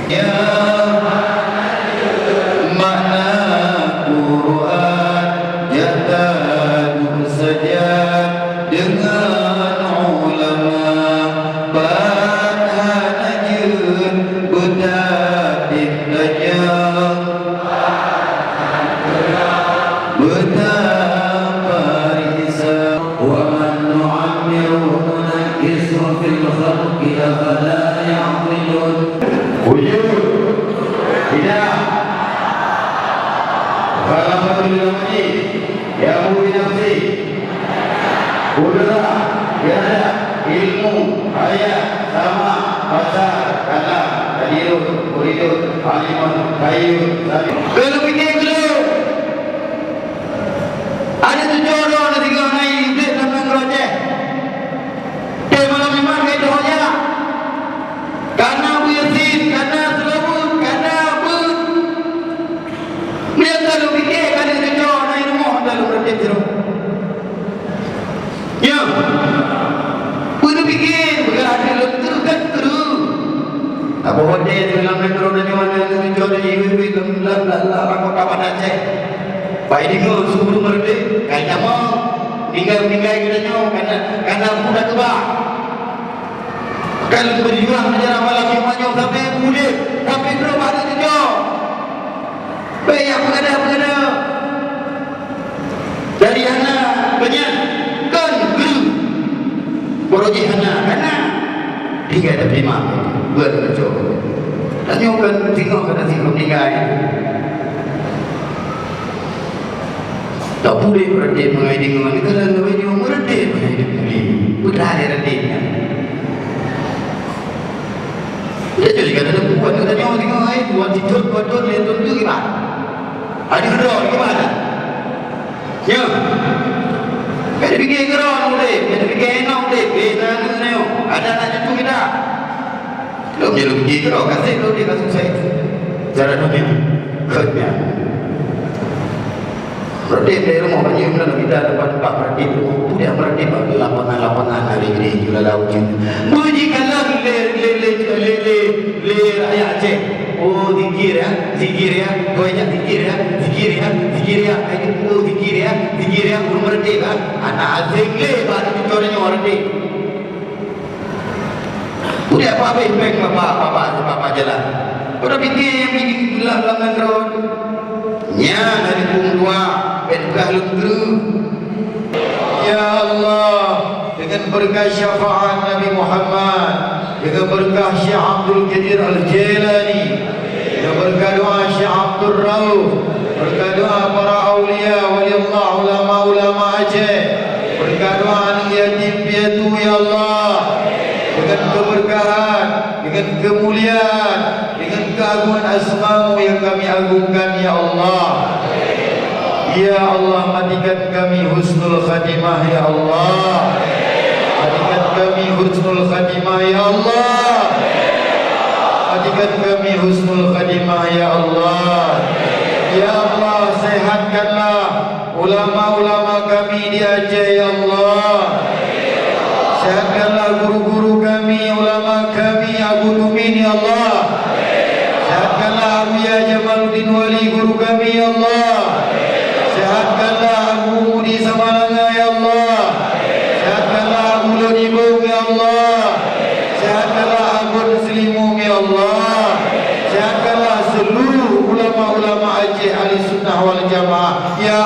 Ya makna Quran jatuh saja dengan ulama Badhanajun Butatin tajam Betapa risau Wa man nu'ammiru nunakkisu fil khalqi afala ya'qilun Wujud tidak Falafatul nafsi Yahu binafsi Udara Biada Ilmu Ayat Sama Pasar Kalam Hadirun Kuridun Alimun Kayu Kalau fikir dulu ada 7 orang ada 3 orang iblis dalam kerajaan dia malam iman ke itu saja karena Abu Yazid karena Sulaiman karena Abu dia selalu fikir ada 7 orang yang rumah dalam kerajaan itu ya pun fikir berada leterkan terus apa hotel dalam metro dan mana 7 orang iblis dalam kawan Aceh baik dia suruh merdek kaya mau tinggal kita nyo karena mudah kebak kalau berjuang menjadi malam semuanya sampai muda sampai terus ada tujuh baik yang berada dari anak banyak kan guru boroji anak tinggal ada 5 buat tujuh dan nyo kan tinggal kena tinggal tinggal tak boleh berdek mengenai dengan kita dan lebih jauh berdek mengenai boleh putra dia berdeknya dia jadi kata buat kita jauh tengok buat tidur lihat tentu gimana ada gerol gimana ya ada fikir gerol boleh ada fikir enak boleh beza dengan ada nak cucu kita kalau menjadi fikir gerol kasih kalau dia kasih saya cara dunia kerja Berdek dari rumah banyak mana kita dapat Pak Berdek rumah dia berdek lapangan hari ini juga lautnya. Bunyi kalam le ayat Aceh. Oh zikir ya, banyak zikir ya. Ayo zikir ya, berdek kan. Anak Aceh le baru dicoranya orang dek. Udah apa impact apa jalan. Udah fikir yang bikin gelap langan road. Nya dari pungdua berkah lembru ya Allah dengan berkah syafaat Nabi Muhammad dengan berkah Syekh Abdul Qadir Al-Jilani dengan berkah doa Syekh Abdul Rauf berkah doa para awliya waliullah ulama Aceh berkah doa yatim piatu ya Allah dengan keberkahan dengan kemuliaan dengan keagungan asma-Mu yang kami agungkan ya Allah ya Allah matikan kami husnul khatimah ya Allah matikan kami husnul khatimah ya Allah matikan kami husnul khatimah ya Allah ya Allah sehatkanlah ulama-ulama kami di Aceh ya Allah sehatkanlah guru-guru kami ulama kami Abu Dumin ya Allah sehatkanlah Abu Ya Jamaluddin Wali guru kami ya Allah sehatkanlah Abu Mudi Samalanga ya Allah sehatkanlah Abu Lodibung ya Allah sehatkanlah Abu Muslimum ya Allah sehatkanlah seluruh ulama-ulama Aceh ahli sunnah wal jamaah ya